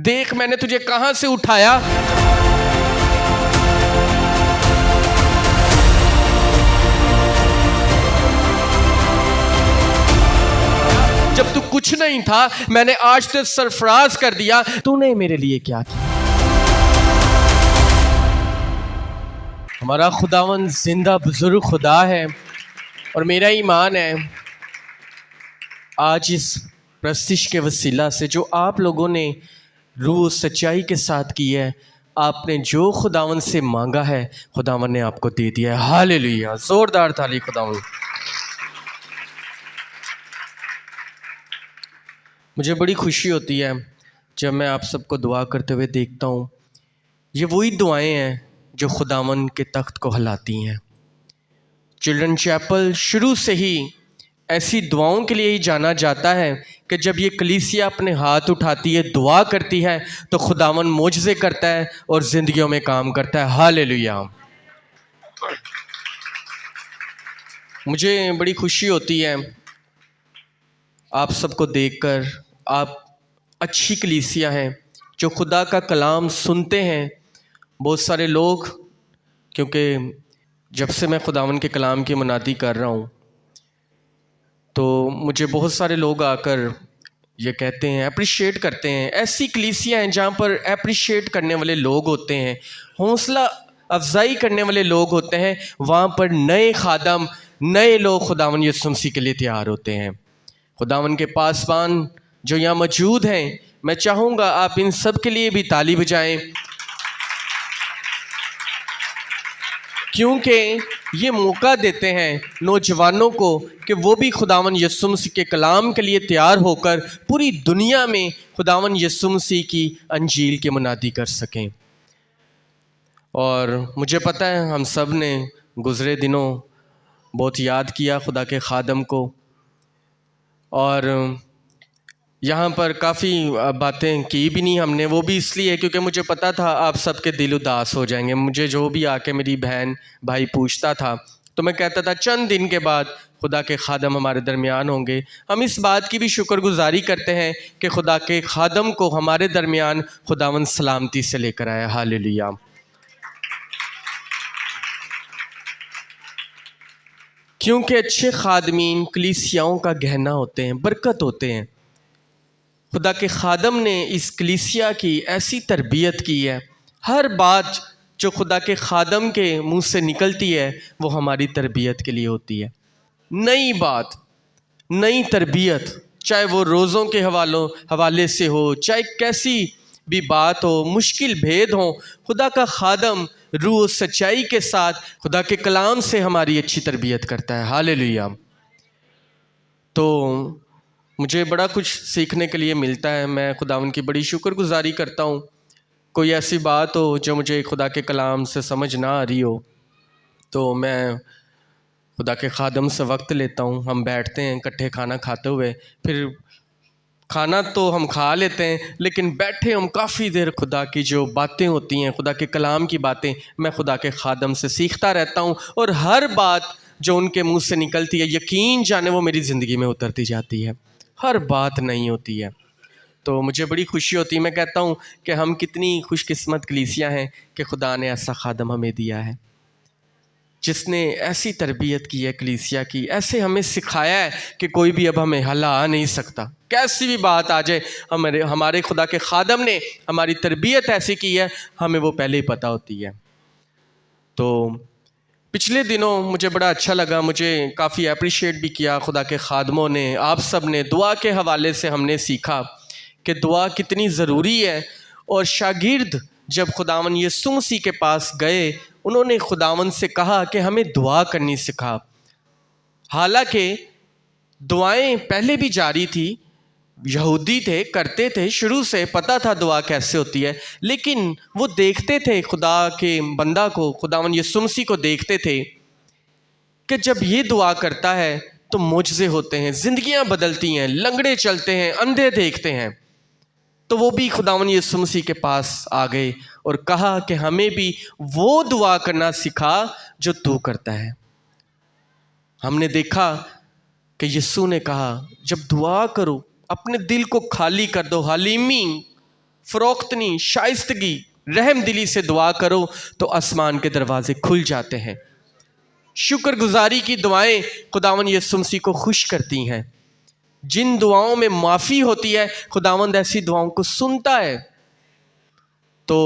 देख मैंने तुझे कहां से उठाया। जब तू कुछ नहीं था मैंने आज तुझे सरफराज कर दिया। तूने मेरे लिए क्या किया? हमारा खुदावंद जिंदा बुजुर्ग खुदा है और मेरा ईमान है आज इस प्रस्तिश के वसीला से जो आप लोगों ने रूह सच्चाई के साथ की है, आपने जो खुदावंद से मांगा है खुदावंद ने आपको दे दिया है। हालेलुया, जोरदार ताली खुदावंद। मुझे बड़ी खुशी होती है जब मैं आप सबको दुआ करते हुए देखता हूँ। ये वही दुआएं हैं जो खुदावंद के तख्त को हिलाती हैं। चिल्ड्रन चैपल शुरू से ही ऐसी दुआओं के लिए ही जाना जाता है कि जब ये कलीसिया अपने हाथ उठाती है, दुआ करती है, तो खुदावंद मोजज़े करता है और ज़िंदगियों में काम करता है। हालेलुया। मुझे बड़ी खुशी होती है आप सबको देखकर। आप अच्छी कलीसिया हैं जो खुदा का कलाम सुनते हैं। बहुत सारे लोग, क्योंकि जब से मैं खुदावंद के कलाम की मुनादी कर रहा हूँ तो मुझे बहुत सारे लोग आकर ये कहते हैं, अप्रिशिएट करते हैं। ऐसी कलीसिया हैं जहाँ पर अप्रिशिएट करने वाले लोग होते हैं, हौसला अफजाई करने वाले लोग होते हैं। वहाँ पर नए खादम, नए लोग खुदावंद यीशु मसीह के लिए तैयार होते हैं। खुदावंद के पासबान जो यहाँ मौजूद हैं, मैं चाहूँगा आप इन सब के लिए भी ताली बजाएं, क्योंकि ये मौका देते हैं नौजवानों को कि वो भी खुदावंद यीशु मसीह के कलाम के लिए तैयार होकर पूरी दुनिया में खुदावंद यीशु मसीह की अंजील की मुनादी कर सकें। और मुझे पता है हम सब ने गुज़रे दिनों बहुत याद किया खुदा के खादम को, और यहाँ पर काफ़ी बातें की भी नहीं हमने। वो भी इसलिए क्योंकि मुझे पता था आप सबके दिल उदास हो जाएंगे। मुझे जो भी आके मेरी बहन भाई पूछता था तो मैं कहता था चंद दिन के बाद खुदा के खादम हमारे दरमियान होंगे। हम इस बात की भी शुक्रगुजारी करते हैं कि खुदा के खादम को हमारे दरमियान खुदावंद सलामती से लेकर आया। हालेलुया। क्योंकि अच्छे खादमीन कलीसियाओं का गहना होते हैं, बरकत होते हैं। खुदा के खादम ने इस कलीसिया की ऐसी तरबियत की है, हर बात जो खुदा के खादम के मुंह से निकलती है वो हमारी तरबियत के लिए होती है। नई बात, नई तरबियत, चाहे वो रोज़ों के हवाले से हो, चाहे कैसी भी बात हो, मुश्किल भेद हो, खुदा का खादम रूह सच्चाई के साथ खुदा के कलाम से हमारी अच्छी तरबियत करता है। हालेलुया। तो मुझे बड़ा कुछ सीखने के लिए मिलता है। मैं खुदावंद की बड़ी शुक्रगुजारी करता हूँ। कोई ऐसी बात हो जो मुझे खुदा के कलाम से समझ ना आ रही हो तो मैं खुदा के खादम से वक्त लेता हूँ। हम बैठते हैं इकट्ठे खाना खाते हुए, फिर खाना तो हम खा लेते हैं लेकिन बैठे हम काफ़ी देर खुदा की जो बातें होती हैं, खुदा के कलाम की बातें, मैं खुदा के खादम से सीखता रहता हूँ। और हर बात जो उनके मुंह से निकलती है, यकीन जाने वो मेरी ज़िंदगी में उतरती जाती है। हर बात नहीं होती है। तो मुझे बड़ी खुशी होती है। मैं कहता हूँ कि हम कितनी खुशकिस्मत कलीसिया हैं कि खुदा ने ऐसा खादम हमें दिया है जिसने ऐसी तरबियत की है कलीसिया की, ऐसे हमें सिखाया है कि कोई भी अब हमें हिला नहीं सकता। कैसी भी बात आ जाए, हमारे खुदा के खादम ने हमारी तरबियत ऐसी की है, हमें वो पहले ही पता होती है। तो पिछले दिनों मुझे बड़ा अच्छा लगा, मुझे काफ़ी अप्रिशिएट भी किया खुदा के खादमों ने, आप सब ने। दुआ के हवाले से हमने सीखा कि दुआ कितनी ज़रूरी है। और शागिर्द जब खुदावंद यीशु मसीह के पास गए, उन्होंने खुदावंद से कहा कि हमें दुआ करनी सिखा। हालांकि दुआएं पहले भी जारी थी, यहूदी थे, करते थे, शुरू से पता था दुआ कैसे होती है, लेकिन वो देखते थे खुदा के बंदा को, खुदावंद यीशु मसीह को देखते थे कि जब ये दुआ करता है तो मुझसे होते हैं, ज़िंदगियां बदलती हैं, लंगड़े चलते हैं, अंधे देखते हैं। तो वो भी खुदावंद यीशु मसीह के पास आ गए और कहा कि हमें भी वो दुआ करना सिखा जो तू करता है। हमने देखा कि यीशु ने कहा जब दुआ करो अपने दिल को खाली कर दो, हालिमी फ़रोख्तनी, शाइस्तगी, रहम दिली से दुआ करो तो आसमान के दरवाजे खुल जाते हैं। शुक्रगुजारी की दुआएं खुदावंद यीशु मसीह को खुश करती हैं। जिन दुआओं में माफ़ी होती है खुदावंद ऐसी दुआओं को सुनता है। तो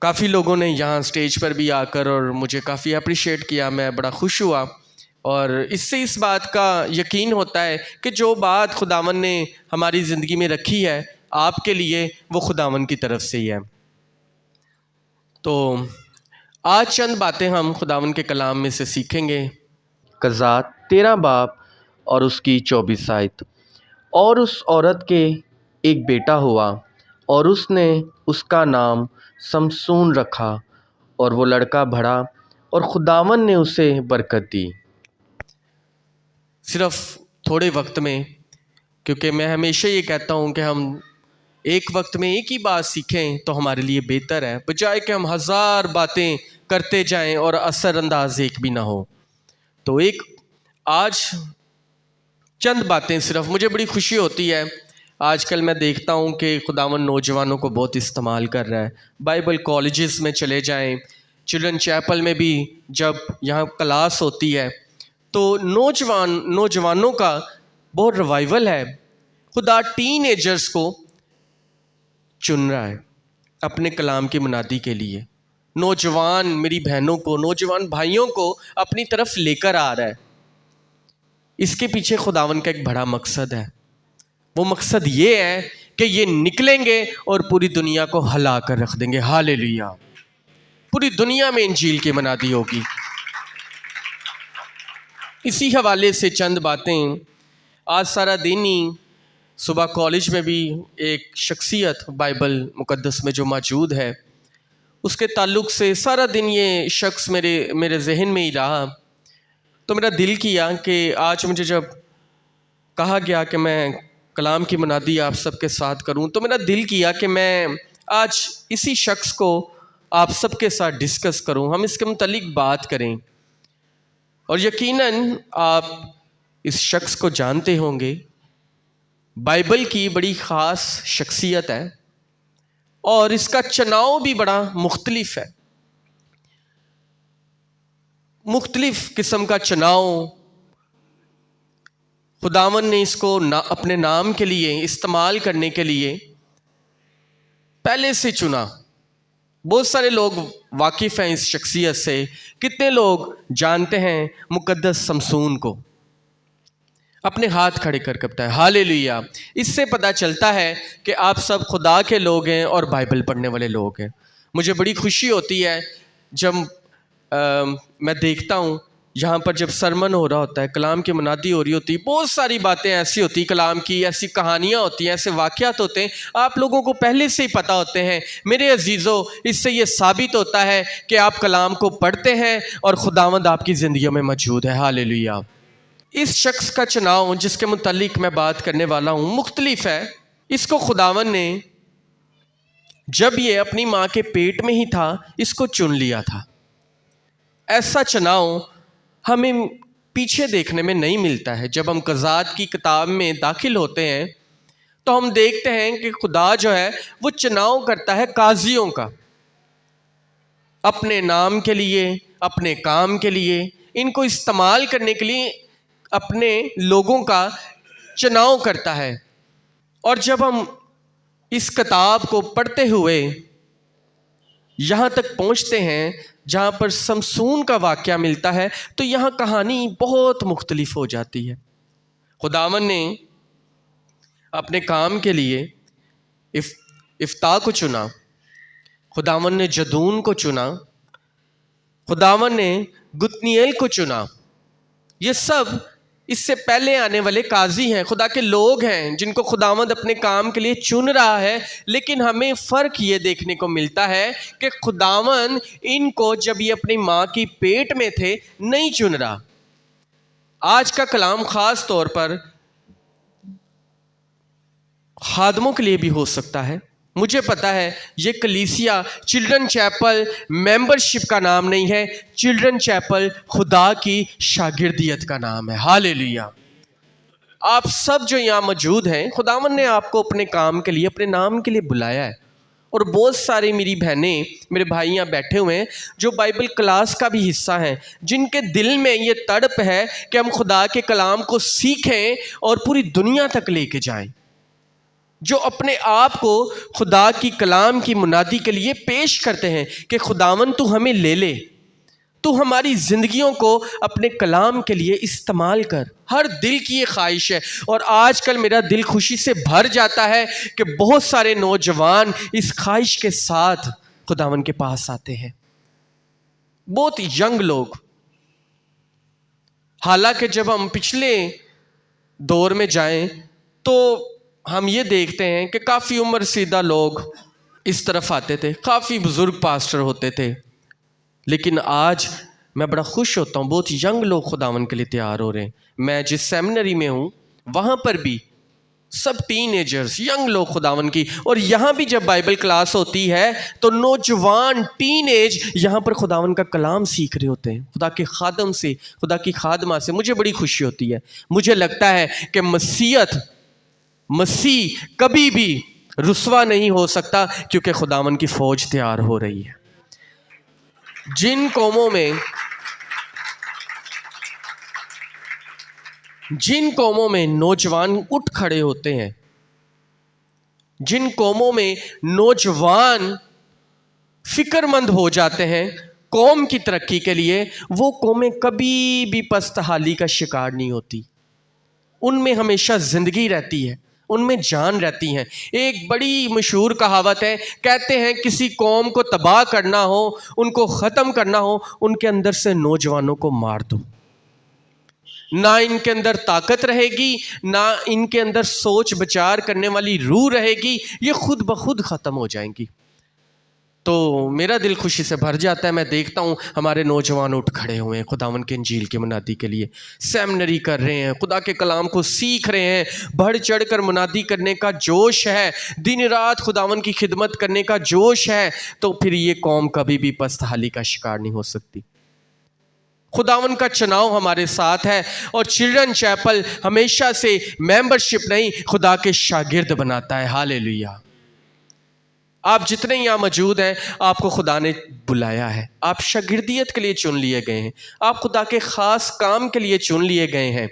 काफ़ी लोगों ने यहाँ स्टेज पर भी आकर और मुझे काफ़ी अप्रिशिएट किया, मैं बड़ा खुश हुआ। और इससे इस बात का यकीन होता है कि जो बात खुदावंद ने हमारी ज़िंदगी में रखी है आपके लिए, वो खुदावंद की तरफ से ही है। तो आज चंद बातें हम खुदावंद के कलाम में से सीखेंगे। कज़ात 13 बाब और उसकी 24 आयत। और उस औरत के एक बेटा हुआ और उसने उसका नाम समसून रखा, और वो लड़का बढ़ा और खुदावंद ने उसे बरकत दी। सिर्फ़ थोड़े वक्त में, क्योंकि मैं हमेशा ये कहता हूँ कि हम एक वक्त में एक ही बात सीखें तो हमारे लिए बेहतर है, बजाय कि हम हज़ार बातें करते जाएं और असरअंदाज एक भी ना हो। तो एक आज चंद बातें सिर्फ, मुझे बड़ी खुशी होती है आजकल मैं देखता हूँ कि खुदावंद नौजवानों को बहुत इस्तेमाल कर रहा है। बाइबल कॉलेजेस में चले जाएं, चिल्ड्रन चैपल में भी जब यहाँ क्लास होती है तो नौजवानों का बहुत रिवाइवल है। खुदा टीनेजर्स को चुन रहा है अपने कलाम की मुनादी के लिए। नौजवान मेरी बहनों को, नौजवान भाइयों को अपनी तरफ लेकर आ रहा है। इसके पीछे खुदावंद का एक बड़ा मकसद है। वो मकसद ये है कि ये निकलेंगे और पूरी दुनिया को हिला कर रख देंगे। हालेलुया। पूरी दुनिया में इंजील की मुनादी होगी। इसी हवाले से चंद बातें। आज सारा दिन ही सुबह कॉलेज में भी एक शख्सियत बाइबल मुकद्दस में जो मौजूद है उसके ताल्लुक़ से सारा दिन ये शख्स मेरे जहन में ही रहा। तो मेरा दिल किया कि आज मुझे जब कहा गया कि मैं कलाम की मुनादी आप सबके साथ करूं, तो मेरा दिल किया कि मैं आज इसी शख्स को आप सबके साथ डिस्कस करूं, हम इसके मुतालिक बात करें। और यकीनन आप इस शख्स को जानते होंगे। बाइबल की बड़ी ख़ास शख्सियत है और इसका चुनाव भी बड़ा मुख्तलिफ है। मुख्तलिफ किस्म का चुनाव खुदावंद ने इसको अपने नाम के लिए इस्तेमाल करने के लिए पहले से चुना। बहुत सारे लोग वाकिफ़ हैं इस शख्सियत से। कितने लोग जानते हैं मुकद्दस समसून को? अपने हाथ खड़े कर बताएं। हालेलुया। इससे पता चलता है कि आप सब खुदा के लोग हैं और बाइबल पढ़ने वाले लोग हैं। मुझे बड़ी खुशी होती है जब मैं देखता हूँ यहाँ पर जब सरमन हो रहा होता है, कलाम की मुनादी हो रही होती है, बहुत सारी बातें ऐसी होती कलाम की, ऐसी कहानियाँ होती हैं, ऐसे वाक़यात होते हैं आप लोगों को पहले से ही पता होते हैं। मेरे अजीज़ों, इससे ये साबित होता है कि आप कलाम को पढ़ते हैं और खुदावंद आपकी ज़िंदगी में मौजूद है। हालेलुया। इस शख्स का चुनाव जिसके मुतालिक मैं बात करने वाला हूँ मुख्तलिफ है। इसको खुदावंद ने जब ये अपनी माँ के पेट में ही था इसको चुन लिया था। ऐसा चुनाव हमें पीछे देखने में नहीं मिलता है। जब हम कज़ात की किताब में दाखिल होते हैं तो हम देखते हैं कि खुदा जो है वो चुनाव करता है काजियों का, अपने नाम के लिए, अपने काम के लिए, इनको इस्तेमाल करने के लिए अपने लोगों का चुनाव करता है। और जब हम इस किताब को पढ़ते हुए यहाँ तक पहुँचते हैं जहाँ पर समसून का वाक़या मिलता है तो यहाँ कहानी बहुत मुख्तलिफ हो जाती है। खुदावंद ने अपने काम के लिए इफ्ता को चुना, खुदावंद ने जदून को चुना, खुदावंद ने गुतनिएल को चुना। ये सब इससे पहले आने वाले काजी हैं, खुदा के लोग हैं जिनको खुदावंद अपने काम के लिए चुन रहा है। लेकिन हमें फ़र्क ये देखने को मिलता है कि खुदावंद इनको जब ये अपनी माँ की पेट में थे नहीं चुन रहा। आज का कलाम ख़ास तौर पर खादमों के लिए भी हो सकता है। मुझे पता है ये कलीसिया चिल्ड्रन चैपल मेंबरशिप का नाम नहीं है, चिल्ड्रन चैपल खुदा की शागिर्दियत का नाम है। हालेलुया। आप सब जो यहाँ मौजूद हैं, खुदावन ने आपको अपने काम के लिए, अपने नाम के लिए बुलाया है। और बहुत सारी मेरी बहनें, मेरे भाई यहाँ बैठे हुए हैं जो बाइबल क्लास का भी हिस्सा हैं, जिनके दिल में ये तड़प है कि हम खुदा के कलाम को सीखें और पूरी दुनिया तक लेके जाएं, जो अपने आप को खुदा की कलाम की मुनादी के लिए पेश करते हैं कि खुदावन तू हमें ले ले, तू हमारी ज़िंदगियों को अपने कलाम के लिए इस्तेमाल कर। हर दिल की ये ख्वाहिश है। और आजकल मेरा दिल खुशी से भर जाता है कि बहुत सारे नौजवान इस ख्वाहिश के साथ खुदावन के पास आते हैं, बहुत यंग लोग। हालांकि जब हम पिछले दौर में जाएं तो हम ये देखते हैं कि काफ़ी उम्र सीधा लोग इस तरफ आते थे, काफ़ी बुज़ुर्ग पास्टर होते थे। लेकिन आज मैं बड़ा खुश होता हूँ, बहुत यंग लोग खुदावन के लिए तैयार हो रहे हैं। मैं जिस सेमिनरी में हूँ वहाँ पर भी सब टीनेजर्स, यंग लोग खुदावन की, और यहाँ भी जब बाइबल क्लास होती है तो नौजवान टीनेज यहाँ पर खुदावन का कलाम सीख रहे होते हैं, खुदा के खादम से, खुदा की खादमा से। मुझे बड़ी खुशी होती है। मुझे लगता है कि मसीह कभी भी रुसवा नहीं हो सकता, क्योंकि खुदावन की फ़ौज तैयार हो रही है। जिन कौमों में नौजवान उठ खड़े होते हैं, जिन कौमों में नौजवान फिक्रमंद हो जाते हैं कौम की तरक्की के लिए, वो कौमें कभी भी पस्तहाली का शिकार नहीं होती। उनमें हमेशा ज़िंदगी रहती है, उनमें जान रहती हैं। एक बड़ी मशहूर कहावत है, कहते हैं किसी कौम को तबाह करना हो, उनको ख़त्म करना हो, उनके अंदर से नौजवानों को मार दो। ना इनके अंदर ताकत रहेगी, ना इनके अंदर सोच विचार करने वाली रूह रहेगी, ये खुद ब खुद ख़त्म हो जाएंगी। तो मेरा दिल खुशी से भर जाता है। मैं देखता हूँ हमारे नौजवान उठ खड़े हुए हैं खुदावन के इंजील की मुनादी के लिए, सेमिनरी कर रहे हैं, खुदा के कलाम को सीख रहे हैं, बढ़ चढ़ कर मुनादी करने का जोश है, दिन रात खुदावन की खिदमत करने का जोश है। तो फिर ये कौम कभी भी पस्तहाली का शिकार नहीं हो सकती। खुदावन का चुनाव हमारे साथ है, और चिल्ड्रन चैपल हमेशा से मेंबरशिप नहीं, खुदा के शागिर्द बनाता है। हालेलुया। आप जितने यहाँ मौजूद हैं, आपको खुदा ने बुलाया है, आप शागिर्दियत के लिए चुन लिए गए हैं, आप खुदा के ख़ास काम के लिए चुन लिए गए हैं।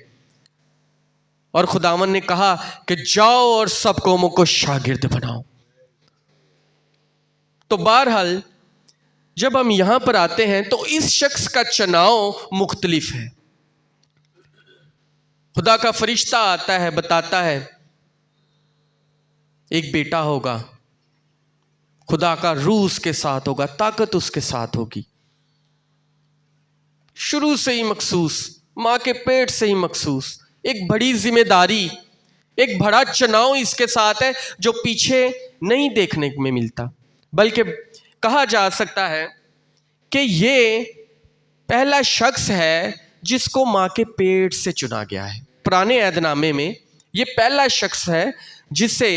और खुदावन ने कहा कि जाओ और सब कौमों को शागिर्द बनाओ। तो बहरहाल जब हम यहाँ पर आते हैं तो इस शख्स का चुनाव मुख्तलिफ है। खुदा का फरिश्ता आता है, बताता है एक बेटा होगा, खुदा का रूह उसके साथ होगा, ताकत उसके साथ होगी। शुरू से ही मखसूस, माँ के पेट से ही मखसूस एक बड़ी जिम्मेदारी, एक बड़ा चुनाव इसके साथ है, जो पीछे नहीं देखने में मिलता। बल्कि कहा जा सकता है कि ये पहला शख्स है जिसको माँ के पेट से चुना गया है। पुराने अहदनामे में ये पहला शख्स है जिसे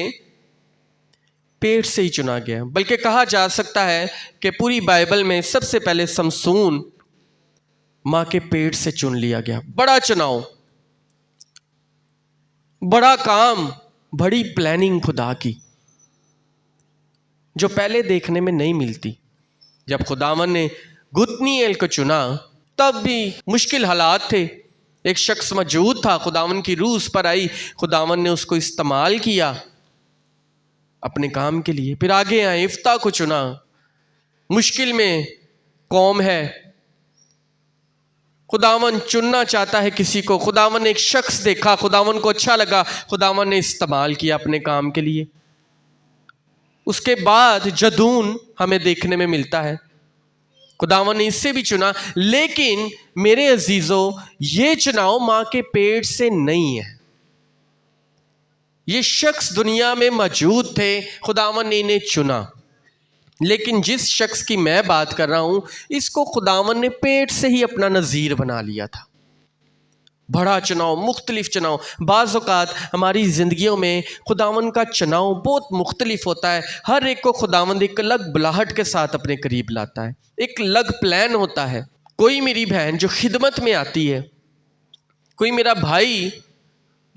पेट से ही चुना गया। बल्कि कहा जा सकता है कि पूरी बाइबल में सबसे पहले समसून माँ के पेट से चुन लिया गया। बड़ा चुनाव, बड़ा काम, बड़ी प्लानिंग खुदा की, जो पहले देखने में नहीं मिलती। जब खुदावन ने गुतनीएल को चुना तब भी मुश्किल हालात थे। एक शख्स मौजूद था, खुदावन की रूह उस पर आई, खुदावन ने उसको इस्तेमाल किया अपने काम के लिए। फिर आगे आए, इफ्ता को चुना, मुश्किल में कौम है, खुदावन चुनना चाहता है किसी को। खुदावन ने एक शख्स देखा, खुदावन को अच्छा लगा, खुदावन ने इस्तेमाल किया अपने काम के लिए। उसके बाद जदून हमें देखने में मिलता है, खुदावन ने इससे भी चुना। लेकिन मेरे अजीजों, ये चुनाव माँ के पेट से नहीं है। ये शख्स दुनिया में मौजूद थे, खुदावन ने इन्हें चुना। लेकिन जिस शख्स की मैं बात कर रहा हूं, इसको खुदावन ने पेट से ही अपना नज़ीर बना लिया था। बड़ा चुनाव, मुख्तलिफ चुनाव। बाज़ औक़ात हमारी ज़िंदगियों में खुदावन का चुनाव बहुत मुख्तलिफ होता है। हर एक को खुदावन एक अलग बुलाहट के साथ अपने करीब लाता है, एक अलग प्लान होता है। कोई मेरी बहन जो खिदमत में आती है, कोई मेरा भाई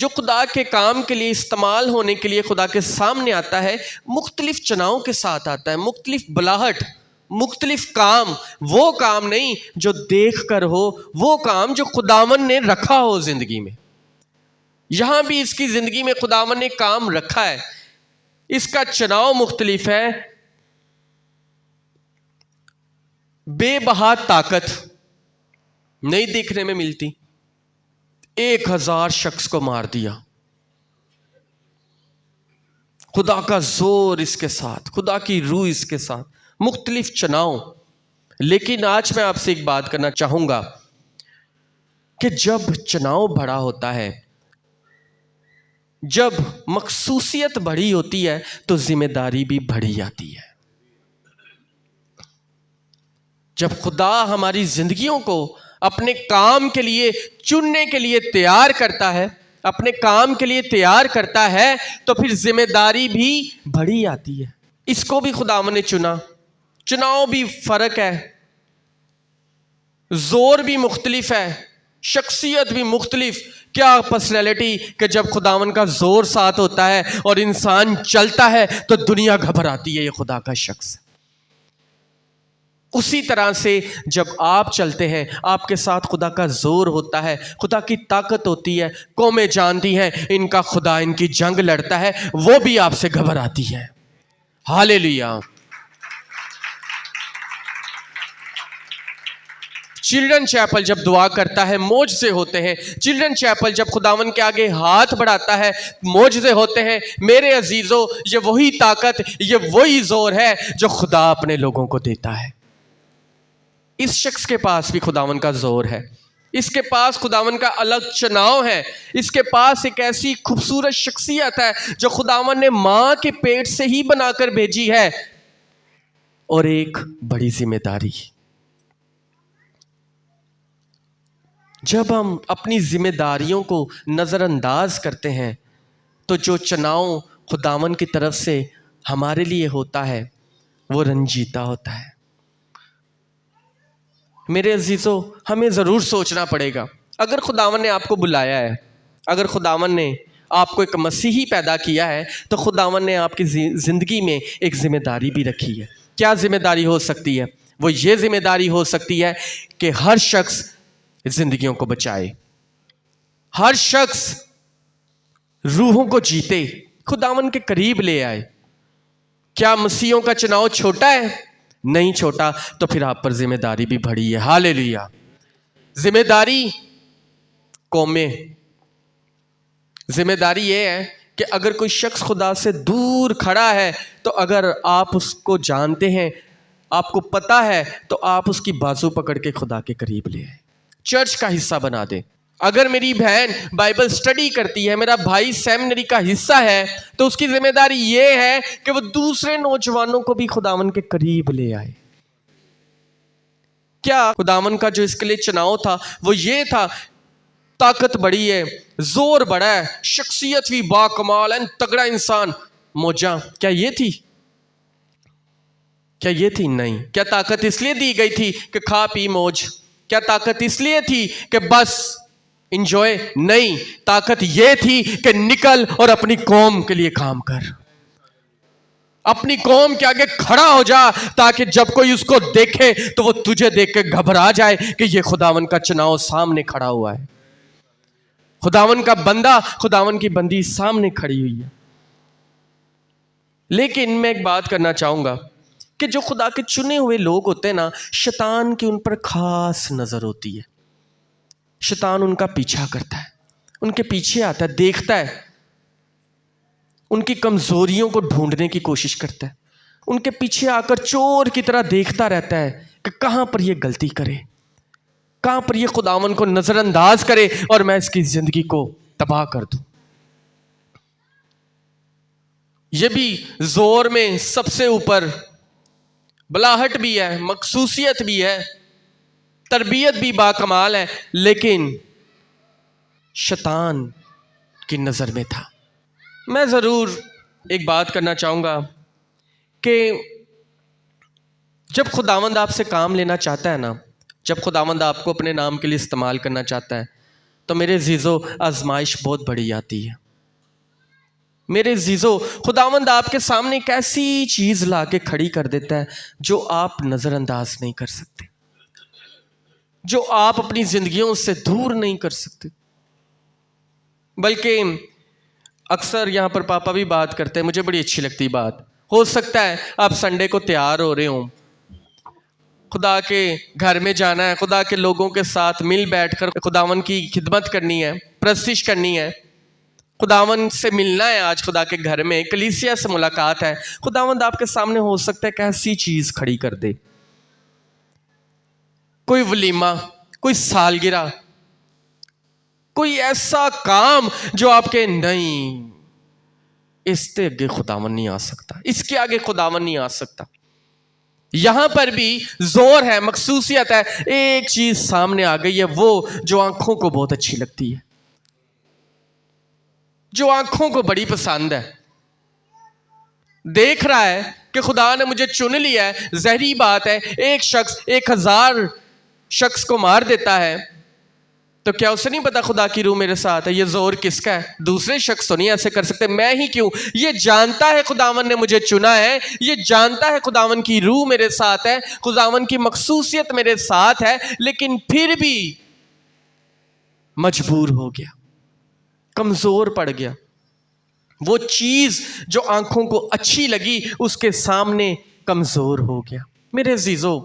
जो खुदा के काम के लिए इस्तेमाल होने के लिए खुदा के सामने आता है, मुख्तलिफ चुनाव के साथ आता है, मुख्तलिफ बुलाहट, मुख्तलिफ काम। वो काम नहीं जो देख कर हो, वो काम जो खुदावन ने रखा हो जिंदगी में। यहां भी इसकी जिंदगी में खुदावन ने काम रखा है, इसका चुनाव मुख्तलिफ है। बेबहा ताकत नहीं देखने में मिलती, 1000 शख्स को मार दिया। खुदा का जोर इसके साथ, खुदा की रूह इसके साथ, मुख्तलिफ चुनाव। लेकिन आज मैं आपसे एक बात करना चाहूंगा कि जब चुनाव बड़ा होता है, जब मखसूसियत बड़ी होती है, तो जिम्मेदारी भी बढ़ी जाती है। जब खुदा हमारी जिंदगियों को अपने काम के लिए चुनने के लिए तैयार करता है, अपने काम के लिए तैयार करता है, तो फिर जिम्मेदारी भी बढ़ी आती है। इसको भी खुदावन ने चुना, चुनाव भी फर्क है, जोर भी मुख्तलिफ है, शख्सियत भी मुख्तलिफ। क्या पर्सनैलिटी कि जब खुदावन का जोर साथ होता है और इंसान चलता है तो दुनिया घबराती है, ये खुदा का शख्स। उसी तरह से जब आप चलते हैं, आपके साथ खुदा का जोर होता है, खुदा की ताकत होती है, कौमें जानती हैं इनका खुदा इनकी जंग लड़ता है, वो भी आपसे घबराती हैं। हालेलुया। चिल्ड्रन चैपल जब दुआ करता है, मौजज़े होते हैं। चिल्ड्रन चैपल जब खुदावन के आगे हाथ बढ़ाता है, मौजज़े होते हैं। मेरे अजीजों, ये वही ताकत, ये वही जोर है जो खुदा अपने लोगों को देता है। इस शख्स के पास भी खुदावन का जोर है, इसके पास खुदावन का अलग चुनाव है, इसके पास एक ऐसी खूबसूरत शख्सियत है जो खुदावन ने मां के पेट से ही बनाकर भेजी है, और एक बड़ी जिम्मेदारी। जब हम अपनी जिम्मेदारियों को नज़रअंदाज करते हैं, तो जो चुनाव खुदावन की तरफ से हमारे लिए होता है वो रंजीता होता है। मेरे अजीज़ों, हमें ज़रूर सोचना पड़ेगा, अगर खुदावन ने आपको बुलाया है, अगर खुदावन ने आपको एक मसीही पैदा किया है, तो खुदावन ने आपकी ज़िंदगी में एक ज़िम्मेदारी भी रखी है। क्या ज़िम्मेदारी हो सकती है? वो ये ज़िम्मेदारी हो सकती है कि हर शख्स ज़िंदगियों को बचाए, हर शख्स रूहों को जीते, खुदावन के करीब ले आए। क्या मसीहों का चुनाव छोटा है? नहीं छोटा। तो फिर आप पर जिम्मेदारी भी बढ़ी है। हालेलुया। जिम्मेदारी कौमें, जिम्मेदारी ये है कि अगर कोई शख्स खुदा से दूर खड़ा है, तो अगर आप उसको जानते हैं, आपको पता है, तो आप उसकी बाजू पकड़ के खुदा के करीब ले आए, चर्च का हिस्सा बना दे। अगर मेरी बहन बाइबल स्टडी करती है, मेरा भाई सेमिनरी का हिस्सा है, तो उसकी जिम्मेदारी ये है कि वो दूसरे नौजवानों को भी खुदावन के करीब ले आए। क्या खुदावन का जो इसके लिए चुनाव था वो ये था, ताकत बड़ी है, जोर बड़ा है, शख्सियत भी बाकमाल है, तगड़ा इंसान, मौजा, क्या ये थी? क्या ये थी? नहीं। क्या ताकत इसलिए दी गई थी कि खा पी मौज? क्या ताकत इसलिए थी कि बस इंजॉय? नहीं। ताकत यह थी कि निकल और अपनी कौम के लिए काम कर, अपनी कौम के आगे खड़ा हो जा, ताकि जब कोई उसको देखे तो वो तुझे देख के घबरा जाए कि ये खुदावन का चुनाव सामने खड़ा हुआ है, खुदावन का बंदा, खुदावन की बंदी सामने खड़ी हुई है। लेकिन मैं एक बात करना चाहूंगा कि जो खुदा के चुने हुए लोग होते हैं ना, शैतान की उन पर खास नजर होती है। शैतान उनका पीछा करता है, उनके पीछे आता है, देखता है, उनकी कमजोरियों को ढूंढने की कोशिश करता है, उनके पीछे आकर चोर की तरह देखता रहता है कि कहां पर ये गलती करे, कहां पर ये खुदावन को नजरअंदाज करे और मैं इसकी जिंदगी को तबाह कर दूं। ये भी जोर में सबसे ऊपर बुलाहट भी है, मखसूसियत भी है, तरबियत भी बाकमाल है, लेकिन शैतान की नज़र में था। मैं ज़रूर एक बात करना चाहूँगा कि जब खुदावंद आपसे काम लेना चाहता है ना, जब खुदावंद आपको अपने नाम के लिए इस्तेमाल करना चाहता है, तो मेरे जीजो आजमाइश बहुत बड़ी आती है। मेरे जीजो खुदावंद आपके सामने एक ऐसी चीज ला के खड़ी कर देता है जो आप नजरअंदाज नहीं कर सकते, जो आप अपनी जिंदगियों से दूर नहीं कर सकते। बल्कि अक्सर यहां पर पापा भी बात करते हैं, मुझे बड़ी अच्छी लगती बात। हो सकता है आप संडे को तैयार हो रहे हो, खुदा के घर में जाना है, खुदा के लोगों के साथ मिल बैठकर खुदावन की खिदमत करनी है, प्रस्तिश करनी है, खुदावन से मिलना है। आज खुदा के घर में कलीसिया से मुलाकात है। खुदावंद आपके सामने हो सकता है कैसी चीज खड़ी कर दे, कोई वलीमा, कोई सालगिरह, कोई ऐसा काम जो आपके नहीं, इसके आगे खुदावन नहीं आ सकता, इसके आगे खुदावन नहीं आ सकता। यहां पर भी जोर है, मखसूसियत है, एक चीज सामने आ गई है, वो जो आंखों को बहुत अच्छी लगती है, जो आंखों को बड़ी पसंद है। देख रहा है कि खुदा ने मुझे चुन लिया है, जहरी बात है, एक शख्स 1000 शख्स को मार देता है, तो क्या उसे नहीं पता खुदा की रूह मेरे साथ है? ये जोर किसका है? दूसरे शख्स तो नहीं ऐसे कर सकते, मैं ही क्यों? ये जानता है खुदावन ने मुझे चुना है, ये जानता है खुदावन की रूह मेरे साथ है, खुदावन की मखसूसियत मेरे साथ है, लेकिन फिर भी मजबूर हो गया, कमजोर पड़ गया। वो चीज जो आंखों को अच्छी लगी उसके सामने कमजोर हो गया। मेरे अजीजों,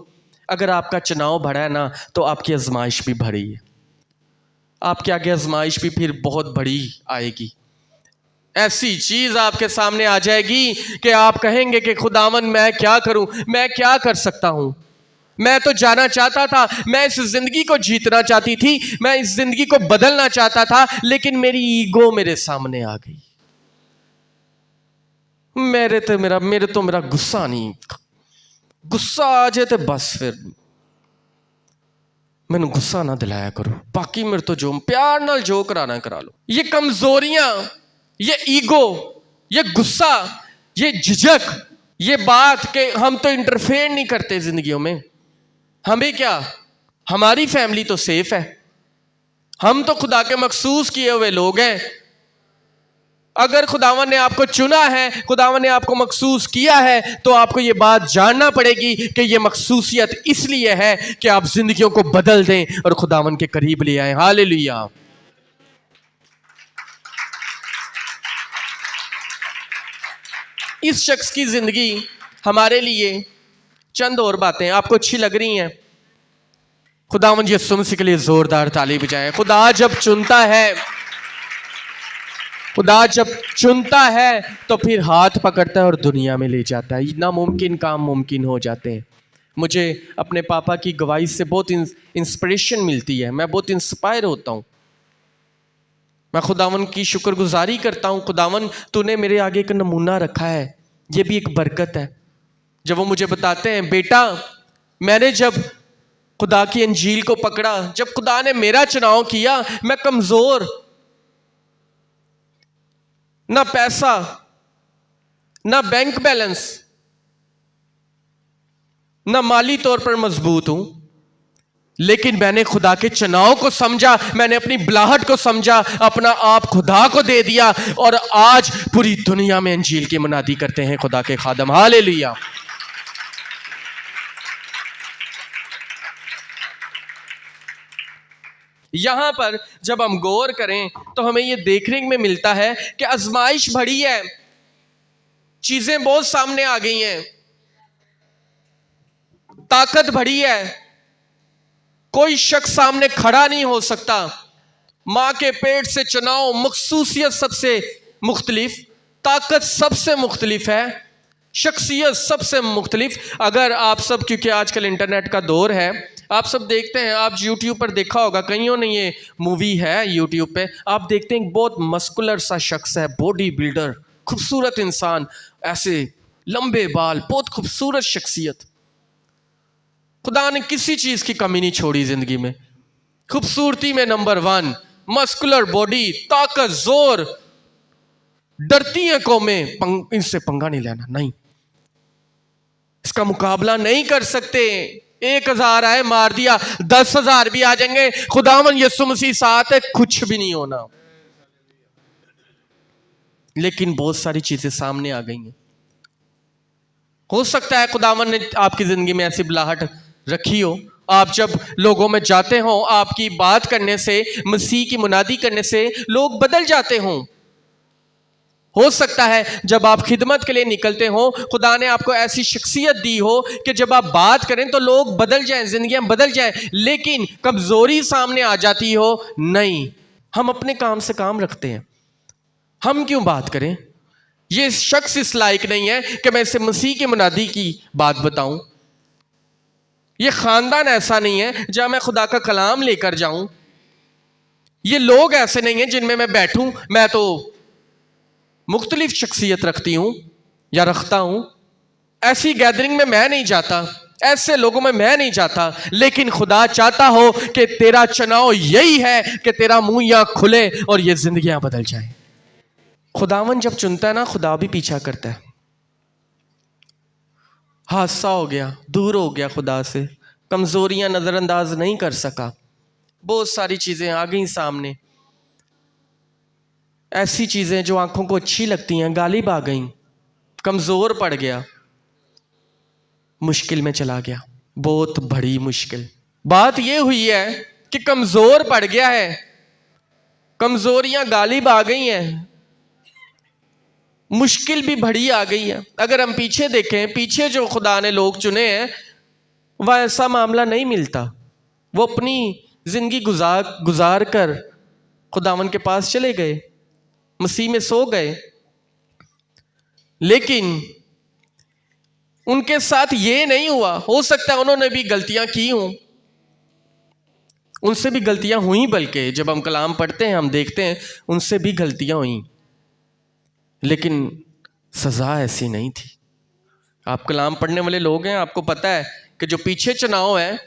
अगर आपका चुनाव बढ़ा है ना, तो आपकी आजमाइश भी बढ़ी है, आपके आगे आजमाइश भी फिर बहुत बड़ी आएगी। ऐसी चीज आपके सामने आ जाएगी कि आप कहेंगे कि खुदावन मैं क्या करूं, मैं क्या कर सकता हूं? मैं तो जाना चाहता था, मैं इस जिंदगी को जीतना चाहती थी, मैं इस जिंदगी को बदलना चाहता था, लेकिन मेरी ईगो मेरे सामने आ गई। मेरे तो मेरा गुस्सा नहीं, गुस्सा आ जाए तो बस फिर मैंने गुस्सा ना दिलाया करो, बाकी मेरे तो जो प्यार नाल जो कराना करा लो। ये कमजोरियां, ये ईगो, ये गुस्सा, ये झिझक, ये बात कि हम तो इंटरफेयर नहीं करते जिंदगियों में, हमें क्या, हमारी फैमिली तो सेफ है, हम तो खुदा के मखसूस किए हुए लोग हैं। अगर खुदावन ने आपको चुना है, खुदावन ने आपको मखसूस किया है, तो आपको यह बात जानना पड़ेगी कि यह मखसूसियत इसलिए है कि आप जिंदगियों को बदल दें और खुदावन के करीब ले आए। हालेलुया। इस शख्स की जिंदगी हमारे लिए चंद और बातें आपको अच्छी लग रही हैं, खुदावन यीशु मसीह के लिए जोरदार ताली बजाएं। खुदा जब चुनता है तो फिर हाथ पकड़ता है और दुनिया में ले जाता है, नामुमकिन काम मुमकिन हो जाते हैं। मुझे अपने पापा की गवाही से बहुत इंस्पिरेशन मिलती है, मैं बहुत इंस्पायर होता हूँ। मैं खुदावन की शुक्रगुजारी करता हूँ, खुदावन तूने मेरे आगे एक नमूना रखा है, ये भी एक बरकत है। जब वो मुझे बताते हैं, बेटा मैंने जब खुदा की अंजील को पकड़ा, जब खुदा ने मेरा चुनाव किया, मैं कमजोर, ना पैसा, ना बैंक बैलेंस, ना माली तौर पर मजबूत हूं, लेकिन मैंने खुदा के चुनाव को समझा, मैंने अपनी बुलाहट को समझा, अपना आप खुदा को दे दिया, और आज पूरी दुनिया में अंजील की मुनादी करते हैं खुदा के खादम। हालेलुया। यहां पर जब हम गौर करें तो हमें यह देखने में मिलता है कि आजमाइश बढ़ी है, चीजें बहुत सामने आ गई हैं, ताकत बढ़ी है, कोई शख्स सामने खड़ा नहीं हो सकता। मां के पेट से चुनाव, मखसूसियत सबसे मुख्तलिफ, ताकत सबसे मुख्तलिफ है, शख्सियत सबसे मुख्तलिफ। अगर आप सब, क्योंकि आजकल इंटरनेट का दौर है, आप सब देखते हैं, आप यूट्यूब पर देखा होगा, कईयों ने ये मूवी है यूट्यूब पे, आप देखते हैं बहुत मस्कुलर सा शख्स है, बॉडी बिल्डर, खूबसूरत इंसान, ऐसे लंबे बाल, बहुत खूबसूरत शख्सियत। खुदा ने किसी चीज की कमी नहीं छोड़ी जिंदगी में, खूबसूरती में नंबर 1, मस्कुलर बॉडी, ताकत, जोर। डरती हैं कौमें, इनसे पंगा नहीं लेना, नहीं, इसका मुकाबला नहीं कर सकते। 1000 आए मार दिया, 10,000 भी आ जाएंगे, खुदावन यीशु मसीह साथ है, कुछ भी नहीं होना। लेकिन बहुत सारी चीजें सामने आ गई हैं। हो सकता है खुदावन ने आपकी जिंदगी में ऐसी बुलाहट रखी हो, आप जब लोगों में जाते हो, आपकी बात करने से, मसीह की मुनादी करने से लोग बदल जाते हों। हो सकता है जब आप खिदमत के लिए निकलते हो, खुदा ने आपको ऐसी शख्सियत दी हो कि जब आप बात करें तो लोग बदल जाएं, जिंदगियां बदल जाएं। लेकिन कमजोरी सामने आ जाती हो, नहीं, हम अपने काम से काम रखते हैं, हम क्यों बात करें? ये शख्स इस लायक नहीं है कि मैं इसे मसीह की मुनादी की बात बताऊं। ये खानदान ऐसा नहीं है जहां मैं खुदा का कलाम लेकर जाऊं। ये लोग ऐसे नहीं हैं जिनमें मैं बैठूं। मैं तो मुख्तलिफ शख्सियत रखती हूं या रखता हूं, ऐसी गैदरिंग में मैं नहीं जाता, ऐसे लोगों में मैं नहीं जाता। लेकिन खुदा चाहता हो कि तेरा चुनाव यही है कि तेरा मुंह यहां खुले और ये जिंदगियां बदल जाए। खुदावन जब चुनता है ना, खुदा भी पीछा करता है। हादसा हो गया, दूर हो गया खुदा से, कमजोरियां नजरअंदाज नहीं कर सका, बहुत सारी चीजें आ गई सामने, ऐसी चीजें जो आंखों को अच्छी लगती हैं गालिब आ गई, कमजोर पड़ गया, मुश्किल में चला गया, बहुत बड़ी मुश्किल। बात यह हुई है कि कमजोर पड़ गया है, कमजोरियां गालिब आ गई हैं, मुश्किल भी बड़ी आ गई है। अगर हम पीछे देखें, पीछे जो खुदा ने लोग चुने हैं, वह ऐसा मामला नहीं मिलता। वो अपनी जिंदगी गुजार कर खुदावन के पास चले गए, मसीह में सो गए। लेकिन उनके साथ ये नहीं हुआ। हो सकता है उन्होंने भी गलतियां की हों, उनसे भी गलतियां हुई, बल्कि जब हम कलाम पढ़ते हैं हम देखते हैं उनसे भी गलतियां हुई, लेकिन सजा ऐसी नहीं थी। आप कलाम पढ़ने वाले लोग हैं, आपको पता है कि जो पीछे चुनाव है,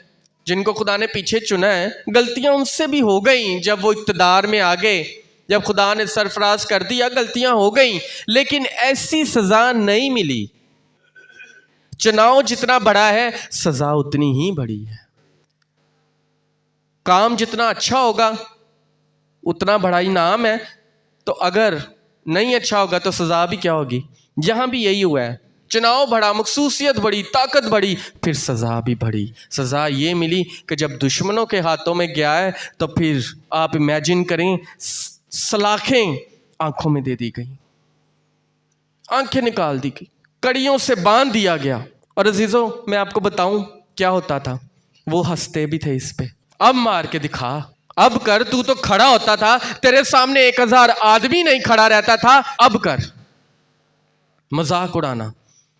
जिनको खुदा ने पीछे चुना है, गलतियां उनसे भी हो गई। जब वो इक़्तिदार में आ गए, जब खुदा ने सरफराज कर दिया, गलतियां हो गई, लेकिन ऐसी सजा नहीं मिली। चुनाव जितना बड़ा है, सजा उतनी ही बड़ी है। काम जितना अच्छा होगा उतना बड़ा इनाम है, तो अगर नहीं अच्छा होगा तो सजा भी क्या होगी। यहां भी यही हुआ है, चुनाव बड़ा, मखसूसियत बड़ी, ताकत बड़ी, फिर सजा भी बड़ी। सजा ये मिली कि जब दुश्मनों के हाथों में गया है तो फिर आप इमेजिन करें, सलाखें आंखों में दे दी गई, आंखें निकाल दी गई, कड़ियों से बांध दिया गया। और अजीजों, मैं आपको बताऊं क्या होता था, वो हंसते भी थे इस पे, अब मार के दिखा, अब कर, तू तो खड़ा होता था, तेरे सामने 1000 आदमी नहीं खड़ा रहता था, अब कर। मजाक उड़ाना।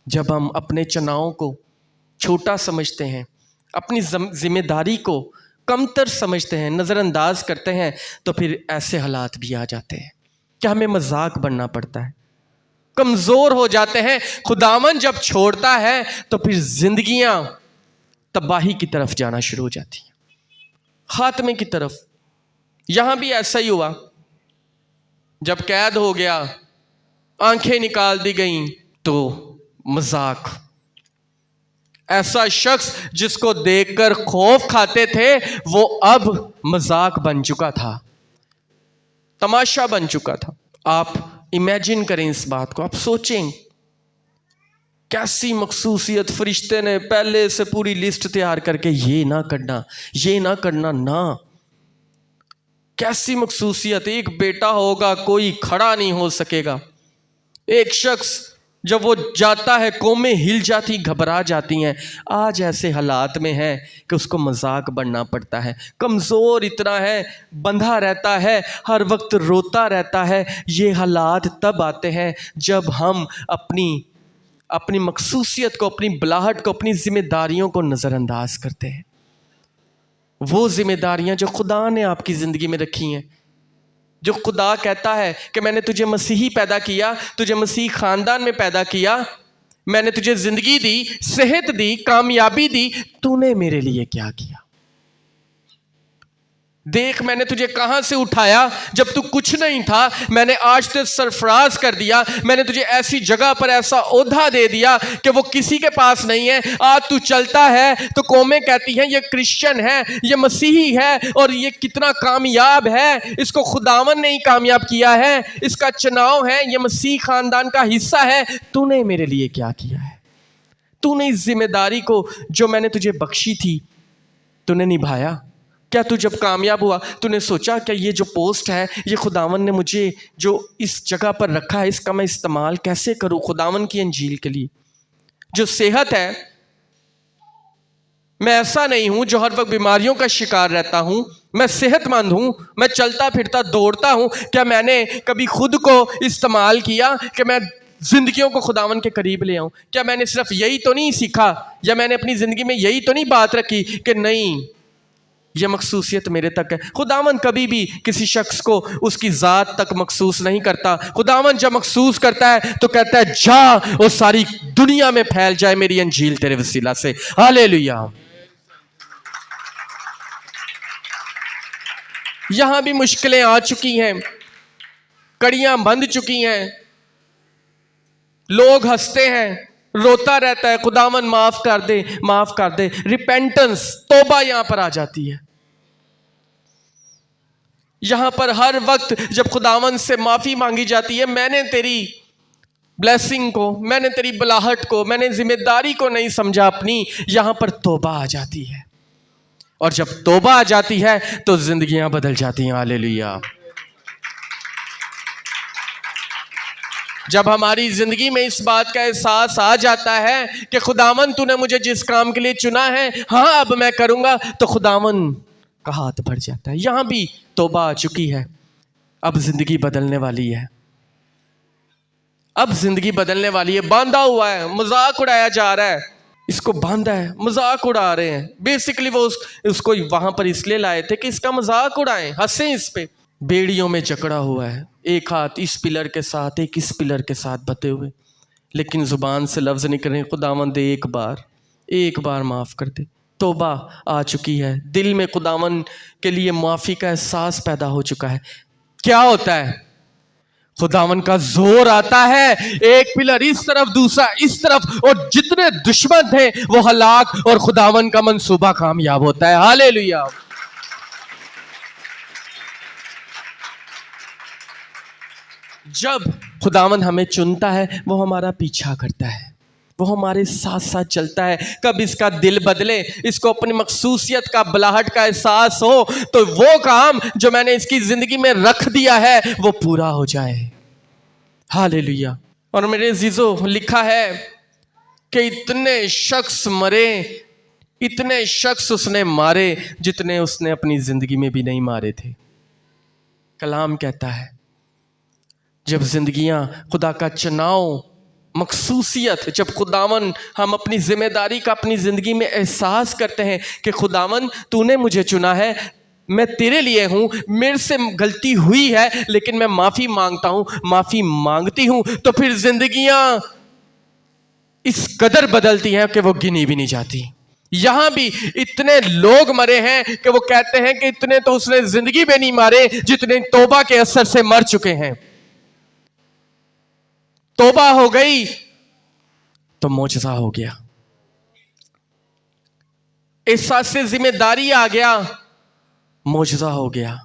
जब हम अपने चुनाव को छोटा समझते हैं, अपनी जिम्मेदारी को कमतर समझते हैं, नजरअंदाज करते हैं, तो फिर ऐसे हालात भी आ जाते हैं कि हमें मजाक बनना पड़ता है, कमजोर हो जाते हैं। खुदावन जब छोड़ता है तो फिर जिंदगियां तबाही की तरफ जाना शुरू हो जाती हैं, खात्मे की तरफ। यहां भी ऐसा ही हुआ, जब कैद हो गया, आंखें निकाल दी गईं, तो मजाक, ऐसा शख्स जिसको देखकर खौफ खाते थे, वो अब मजाक बन चुका था, तमाशा बन चुका था। आप इमेजिन करें इस बात को, आप सोचें कैसी मखसूसियत, फरिश्ते ने पहले से पूरी लिस्ट तैयार करके, ये ना करना, ये ना करना ना, कैसी मखसूसियत। एक बेटा होगा, कोई खड़ा नहीं हो सकेगा। एक शख्स जब वो जाता है, कौमें हिल जाती, घबरा जाती हैं। आज ऐसे हालात में है कि उसको मजाक बनना पड़ता है, कमज़ोर इतना है, बंधा रहता है, हर वक्त रोता रहता है। ये हालात तब आते हैं जब हम अपनी मखसूसियत को, अपनी बुलाहट को, अपनी जिम्मेदारियों को नज़रअंदाज करते हैं। वो जिम्मेदारियां जो खुदा ने आपकी ज़िंदगी में रखी हैं, जो खुदा कहता है कि मैंने तुझे मसीही पैदा किया, तुझे मसीही ख़ानदान में पैदा किया, मैंने तुझे ज़िंदगी दी, सेहत दी, कामयाबी दी, तूने मेरे लिए क्या किया। देख मैंने तुझे कहां से उठाया, जब तू कुछ नहीं था। मैंने आज तुझे सरफराज कर दिया। मैंने तुझे ऐसी जगह पर ऐसा ओहदा दे दिया कि वो किसी के पास नहीं है। आज तू चलता है तो कौमें कहती हैं ये क्रिश्चियन है, ये मसीही है और ये कितना कामयाब है, इसको खुदावन ने ही कामयाब किया है, इसका चुनाव है, ये मसीह खानदान का हिस्सा है। तूने मेरे लिए क्या किया है? तूने इस जिम्मेदारी को जो मैंने तुझे बख्शी थी तूने निभाया? क्या तू जब कामयाब हुआ तूने सोचा क्या ये जो पोस्ट है, ये खुदावन ने मुझे जो इस जगह पर रखा है, इसका मैं इस्तेमाल कैसे करूं खुदावन की अंजील के लिए? जो सेहत है, मैं ऐसा नहीं हूं जो हर वक्त बीमारियों का शिकार रहता हूं। मैं सेहतमंद हूं, मैं चलता फिरता दौड़ता हूं। क्या मैंने कभी खुद को इस्तेमाल किया कि मैं जिंदगियों को खुदावन के करीब ले आऊं? क्या मैंने सिर्फ यही तो नहीं सीखा, या मैंने अपनी जिंदगी में यही तो नहीं बात रखी कि नहीं ये मखसूसियत मेरे तक है? खुदावन कभी भी किसी शख्स को उसकी ज़ात तक मखसूस नहीं करता। खुदावन जब मखसूस करता है तो कहता है जा और सारी दुनिया में फैल जाए मेरी अंजील तेरे वसीला से। हालेलुया। यहां भी मुश्किलें आ चुकी हैं, कड़ियां बंध चुकी हैं, लोग हंसते हैं, रोता रहता है, खुदावन माफ कर दे, माफ कर दे। रिपेंटेंस, तौबा यहां पर आ जाती है। यहां पर हर वक्त जब खुदावन से माफी मांगी जाती है, मैंने तेरी ब्लेसिंग को, मैंने तेरी बुलाहट को, मैंने जिम्मेदारी को नहीं समझा अपनी, यहां पर तौबा आ जाती है। और जब तौबा आ जाती है तो जिंदगियां बदल जाती हैं। हालेलुया। जब हमारी जिंदगी में इस बात का एहसास आ जाता है कि खुदावन तूने मुझे जिस काम के लिए चुना है, हाँ अब मैं करूंगा, तो खुदावन का हाथ बढ़ जाता है। यहां भी तौबा आ चुकी है, अब जिंदगी बदलने वाली है। अब जिंदगी बदलने वाली है। बांधा हुआ है, मजाक उड़ाया जा रहा है, इसको बांधा है, मजाक उड़ा रहे हैं। बेसिकली वो उसको वहां पर इसलिए लाए थे कि इसका मजाक उड़ाएं, हंसें इस पे। बेड़ियों में जकड़ा हुआ है, एक हाथ इस पिलर के साथ, एक इस पिलर के साथ बते हुए, लेकिन जुबान से लफ्ज निकले खुदावंद एक बार माफ कर दे। तौबा आ चुकी है, दिल में खुदावन के लिए माफी का एहसास पैदा हो चुका है। क्या होता है? खुदावन का जोर आता है, एक पिलर इस तरफ दूसरा इस तरफ, और जितने दुश्मन थे वो हलाक, और खुदावन का मंसूबा कामयाब होता है। हालेलुया। जब खुदावन हमें चुनता है वो हमारा पीछा करता है, वो हमारे साथ साथ चलता है। कब इसका दिल बदले, इसको अपनी मखसूसियत का बुलाहट का एहसास हो, तो वो काम जो मैंने इसकी जिंदगी में रख दिया है वो पूरा हो जाए। हालेलुया। और मेरे अजीजों, लिखा है कि इतने शख्स मरे, इतने शख्स उसने मारे जितने उसने अपनी जिंदगी में भी नहीं मारे थे। कलाम कहता है जब जिंदगियां खुदा का चुनाव, मखसूसियत, जब खुदावन हम अपनी जिम्मेदारी का अपनी ज़िंदगी में एहसास करते हैं कि खुदावन तूने मुझे चुना है, मैं तेरे लिए हूँ, मेरे से गलती हुई है लेकिन मैं माफ़ी मांगता हूँ, माफ़ी मांगती हूँ, तो फिर जिंदगियां इस कदर बदलती हैं कि वो गिनी भी नहीं जाती। यहां भी इतने लोग मरे हैं कि वो कहते हैं कि इतने तो उसने जिंदगी में नहीं मारे जितने तौबा के असर से मर चुके हैं। तौबा हो गई तो मौजज़ा हो गया, एहसास से जिम्मेदारी आ गया, मौजज़ा हो गया।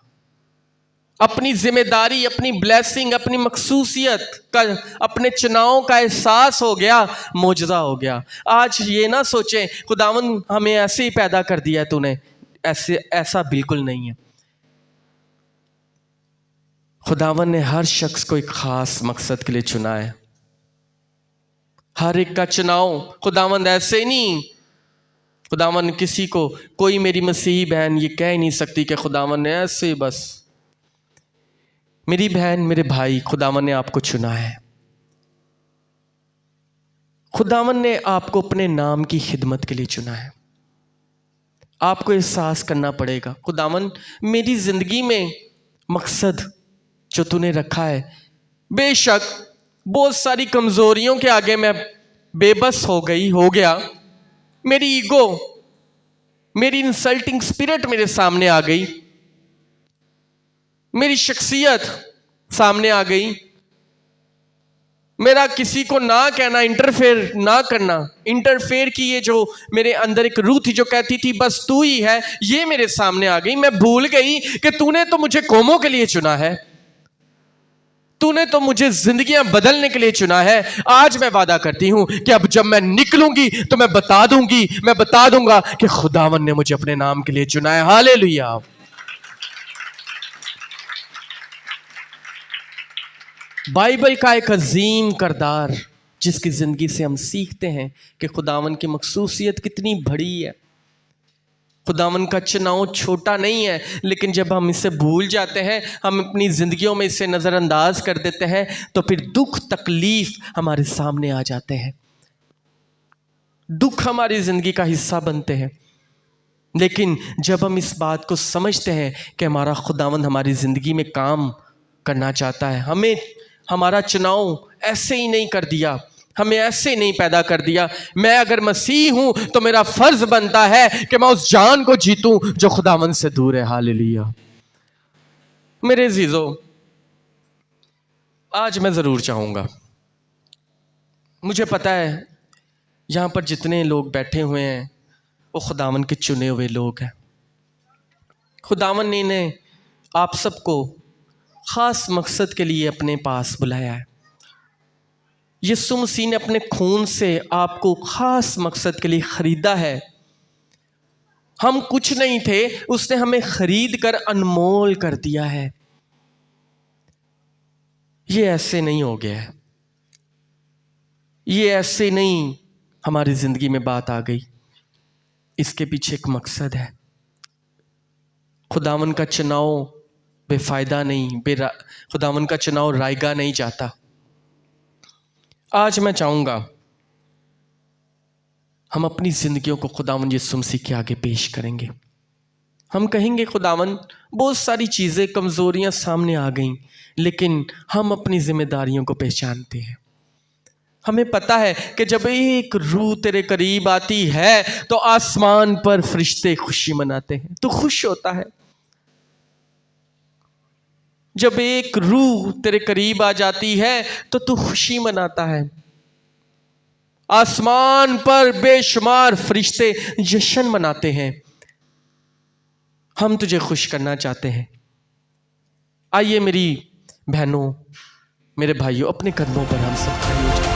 अपनी जिम्मेदारी, अपनी ब्लेसिंग, अपनी मखसूसियत का, अपने चुनाव का एहसास हो गया, मौजज़ा हो गया। आज ये ना सोचें खुदावन हमें ऐसे ही पैदा कर दिया है तूने, ऐसा बिल्कुल नहीं है। खुदावन ने हर शख्स को एक खास मकसद के लिए चुना है। हर एक का चुनाव खुदावंद ऐसे नहीं, खुदावन किसी को, कोई मेरी मसीही बहन ये कह ही नहीं सकती कि खुदावन ने ऐसे बस। मेरी बहन, मेरे भाई, खुदावन ने आपको चुना है। खुदावन ने आपको अपने नाम की खिदमत के लिए चुना है। आपको एहसास करना पड़ेगा खुदावन मेरी जिंदगी में मकसद जो तूने रखा है, बेशक बहुत सारी कमजोरियों के आगे मैं बेबस हो गया, मेरी ईगो, मेरी इंसल्टिंग स्पिरिट मेरे सामने आ गई, मेरी शख्सियत सामने आ गई, मेरा किसी को ना कहना, इंटरफेयर ना करना, इंटरफेयर की ये जो मेरे अंदर एक रूह थी जो कहती थी बस तू ही है, ये मेरे सामने आ गई। मैं भूल गई कि तूने तो मुझे कौमों के लिए चुना है, तूने तो मुझे जिंदगियां बदलने के लिए चुना है। आज मैं वादा करती हूं कि अब जब मैं निकलूंगी तो मैं बता दूंगा कि खुदावन ने मुझे अपने नाम के लिए चुना है। हालेलुया। बाइबल का एक अजीम करदार जिसकी ज़िंदगी से हम सीखते हैं कि खुदावन की मखसूसियत कितनी बड़ी है। खुदावन का चुनाव छोटा नहीं है, लेकिन जब हम इसे भूल जाते हैं, हम अपनी ज़िंदगियों में इसे नज़रअंदाज कर देते हैं, तो फिर दुख तकलीफ़ हमारे सामने आ जाते हैं। दुख हमारी ज़िंदगी का हिस्सा बनते हैं। लेकिन जब हम इस बात को समझते हैं कि हमारा खुदावन हमारी ज़िंदगी में काम करना चाहता है, हमें हमारा चुनाव ऐसे ही नहीं कर दिया, हमें ऐसे नहीं पैदा कर दिया। मैं अगर मसीह हूं तो मेरा फर्ज बनता है कि मैं उस जान को जीतूं जो खुदावन से दूर है। हालेलुया। मेरे अजीजों, आज मैं ज़रूर चाहूँगा, मुझे पता है यहाँ पर जितने लोग बैठे हुए हैं वो खुदावन के चुने हुए लोग हैं। खुदावन ने इन्हें आप सबको ख़ास मकसद के लिए अपने पास बुलाया है। यीशु मसीह ने अपने खून से आपको ख़ास मकसद के लिए ख़रीदा है। हम कुछ नहीं थे, उसने हमें ख़रीद कर अनमोल कर दिया है। ये ऐसे नहीं हो गया है, ये ऐसे नहीं हमारी ज़िंदगी में बात आ गई। इसके पीछे एक मकसद है। खुदावन का चुनाव बेफ़ायदा नहीं, खुदावन का चुनाव रायगा नहीं जाता। आज मैं चाहूँगा हम अपनी ज़िंदगियों को खुदावन यीशु मसीह के आगे पेश करेंगे। हम कहेंगे खुदावन बहुत सारी चीज़ें, कमज़ोरियाँ सामने आ गईं, लेकिन हम अपनी जिम्मेदारियों को पहचानते हैं। हमें पता है कि जब एक रूह तेरे करीब आती है तो आसमान पर फरिश्ते खुशी मनाते हैं। तू खुश होता है जब एक रूह तेरे करीब आ जाती है तो तू खुशी मनाता है। आसमान पर बेशुमार फरिश्ते जश्न मनाते हैं। हम तुझे खुश करना चाहते हैं। आइए मेरी बहनों, मेरे भाइयों, अपने कदमों पर हम सब खड़े हो जाएं।